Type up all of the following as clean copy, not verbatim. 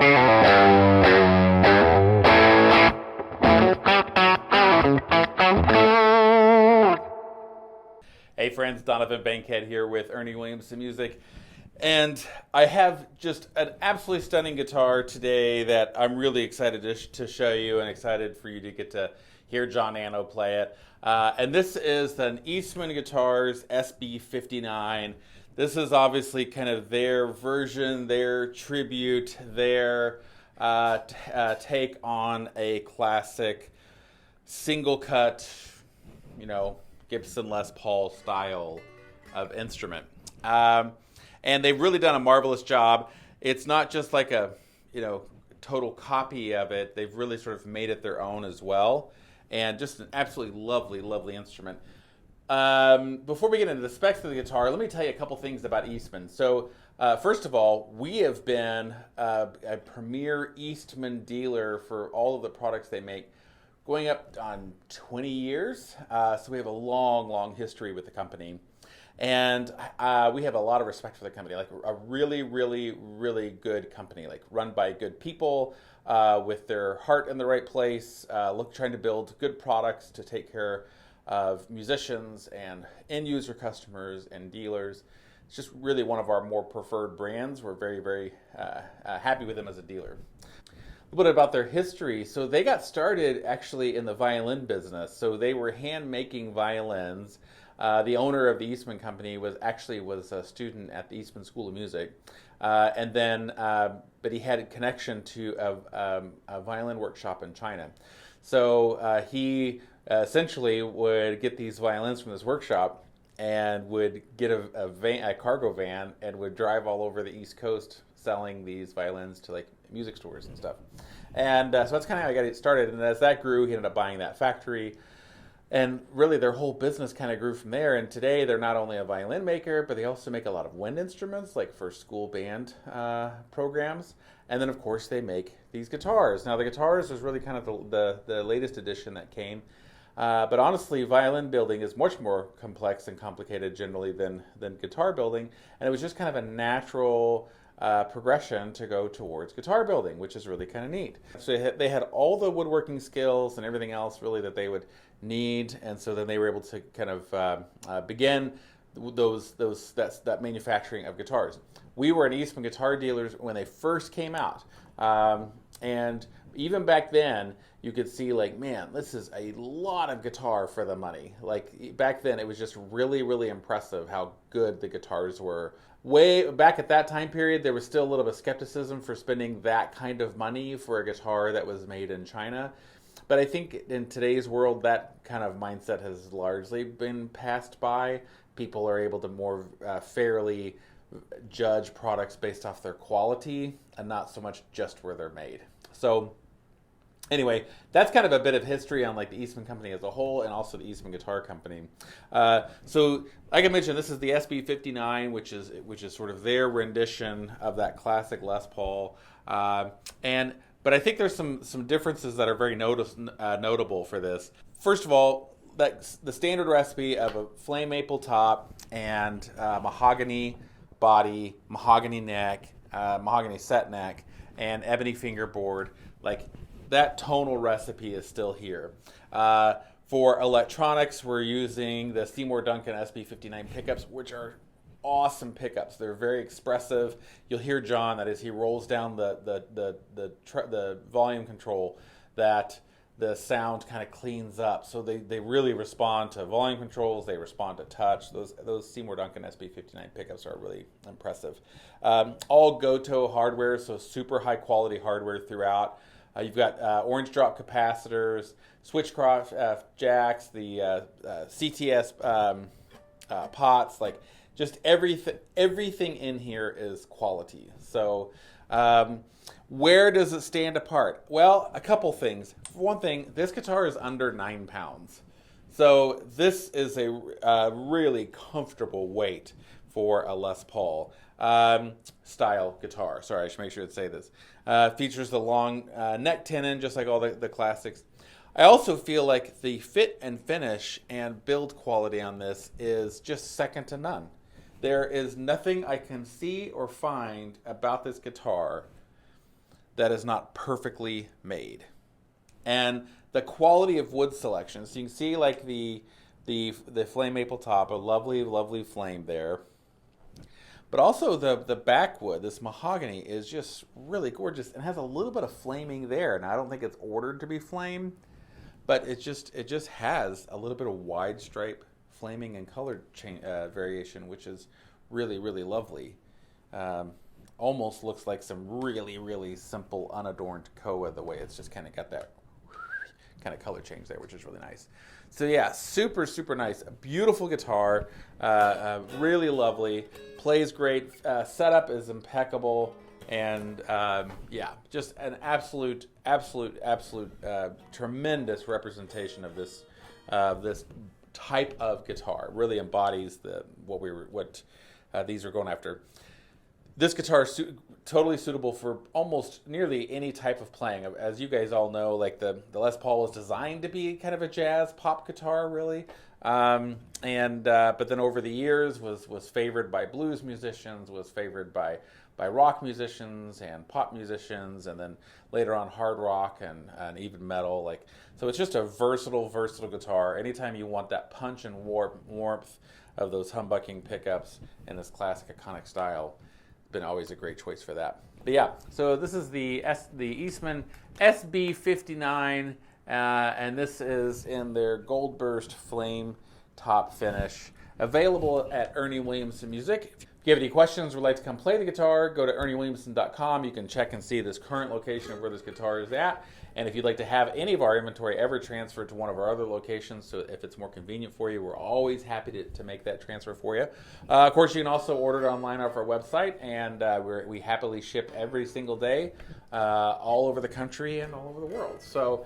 Hey friends, Donovan Bankhead here with Ernie Williamson Music, and I have just an absolutely stunning guitar today that I'm really excited to show you, and excited for you to get to hear John Anno play it. And this is an Eastman Guitars SB59. This is obviously kind of their version, their tribute, their take on a classic single cut, Gibson Les Paul style of instrument. And they've really done a marvelous job. It's not just like a, total copy of it. They've really sort of made it their own as well. And just an absolutely lovely, lovely instrument. Before we get into the specs of the guitar, let me tell you a couple things about Eastman. So, first of all, we have been a premier Eastman dealer for all of the products they make, going up on 20 years, so we have a long, long history with the company. And we have a lot of respect for the company, like a really, really, really good company, like run by good people with their heart in the right place, trying to build good products to take care of musicians and end user customers and dealers. It's just really one of our more preferred brands. We're very, very happy with them as a dealer. A little bit about their history. So they got started actually in the violin business. So they were hand making violins. The owner of the Eastman company was a student at the Eastman School of Music, but he had a connection to a violin workshop in China. So he essentially would get these violins from this workshop and would get a cargo van and would drive all over the East Coast selling these violins to like music stores and stuff. And so that's kind of how I got it started. And as that grew, he ended up buying that factory. And really their whole business kind of grew from there. And today they're not only a violin maker, but they also make a lot of wind instruments, like for school band programs. And then of course they make these guitars. Now the guitars is really kind of the latest addition that came. But honestly, violin building is much more complex and complicated generally than guitar building. And it was just kind of a natural progression to go towards guitar building, which is really kind of neat. So they had all the woodworking skills and everything else really that they would need, and so then they were able to kind of begin that manufacturing of guitars. We were an Eastman guitar dealers when they first came out, and even back then you could see like, man, this is a lot of guitar for the money. Like back then it was just really, really impressive how good the guitars were. Way back at that time period, there was still a little bit of skepticism for spending that kind of money for a guitar that was made in China. But I think in today's world, that kind of mindset has largely been passed by. People are able to more fairly judge products based off their quality and not so much just where they're made. So anyway, that's kind of a bit of history on like the Eastman company as a whole, and also the Eastman Guitar Company. So, like I mentioned, this is the SB59, which is sort of their rendition of that classic Les Paul. But I think there's some differences that are very notable for this. First of all, the standard recipe of a flame maple top and mahogany body, mahogany neck, mahogany set neck, and ebony fingerboard, like that tonal recipe is still here. For electronics, we're using the Seymour Duncan SB59 pickups, which are awesome pickups. They're very expressive. You'll hear John, that is, he rolls down the volume control, that the sound kind of cleans up. So they really respond to volume controls. They respond to touch. Those Seymour Duncan SB59 pickups are really impressive. All Goto hardware, so super high quality hardware throughout. You've got orange drop capacitors, switchcross jacks, the CTS pots, like just everything in here is quality. So where does it stand apart? Well, a couple things. For one thing, this guitar is under 9 pounds. So this is a really comfortable weight for a Les Paul style guitar. Sorry, I should make sure to say this. Features the long neck tenon, just like all the classics. I also feel like the fit and finish and build quality on this is just second to none. There is nothing I can see or find about this guitar that is not perfectly made. And the quality of wood selection. So you can see like the flame maple top, a lovely, lovely flame there. But also the backwood, this mahogany, is just really gorgeous and has a little bit of flaming there. And I don't think it's ordered to be flame, but it just has a little bit of wide stripe flaming and color variation, which is really, really lovely. Almost looks like some really, really simple unadorned koa, the way it's just kind of got that kind of color change there, which is really nice. So yeah, super, super nice. A beautiful guitar, really lovely, plays great, setup is impeccable, and yeah, just an absolute tremendous representation of this type of guitar. Really embodies what these are going after. This guitar is totally suitable for almost nearly any type of playing. As you guys all know, like the Les Paul was designed to be kind of a jazz pop guitar, really. But then over the years was favored by blues musicians, was favored by rock musicians and pop musicians, and then later on hard rock and even metal. So it's just a versatile guitar. Anytime you want that punch and warmth of those humbucking pickups in this classic iconic style, been always a great choice for that. But yeah, so this is the Eastman SB59, and this is in their Goldburst flame top finish. Available at Ernie Williamson Music. If you have any questions or would like to come play the guitar, go to ErnieWilliamson.com. You can check and see this current location of where this guitar is at. And if you'd like to have any of our inventory ever transferred to one of our other locations, so if it's more convenient for you, we're always happy to make that transfer for you. Of course, you can also order it online off our website, and we happily ship every single day all over the country and all over the world. So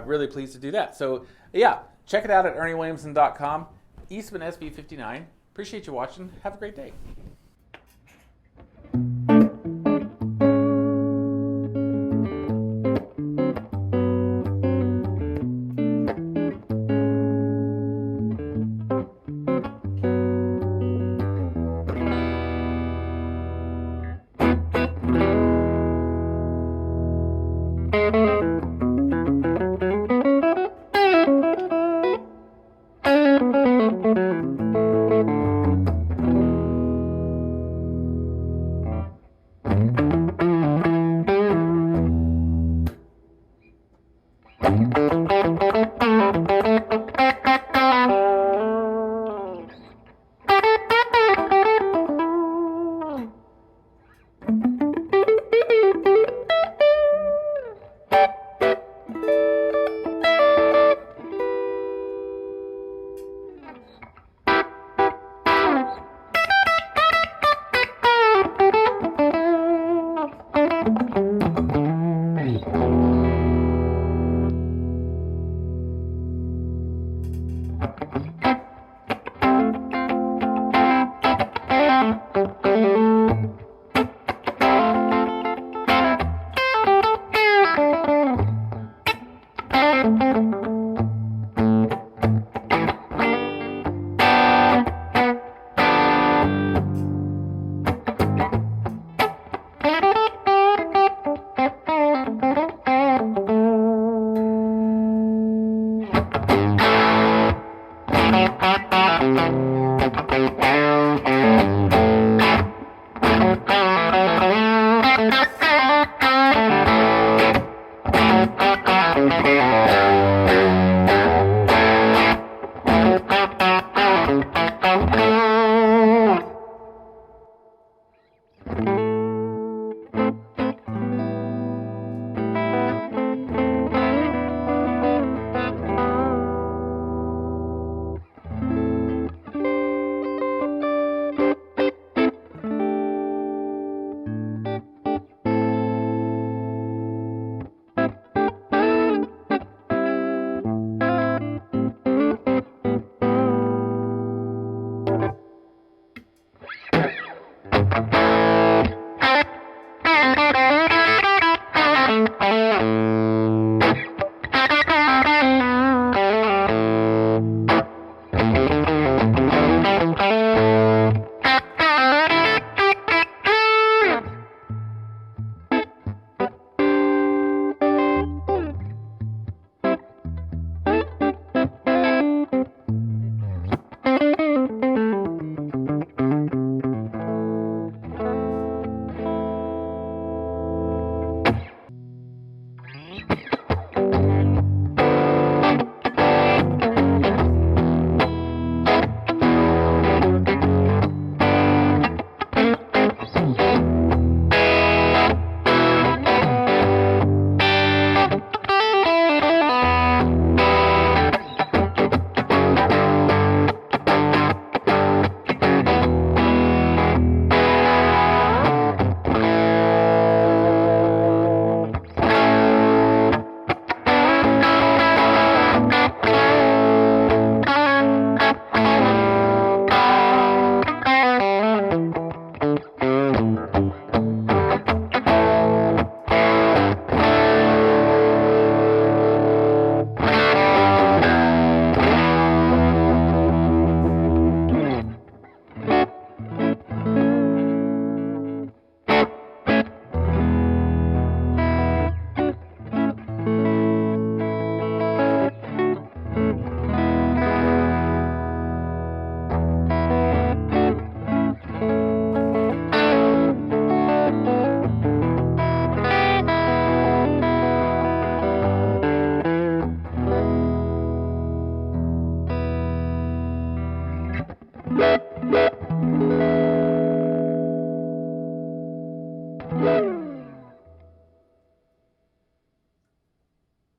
really pleased to do that. So yeah, check it out at ErnieWilliamson.com. Eastman SB59. Appreciate you watching. Have a great day.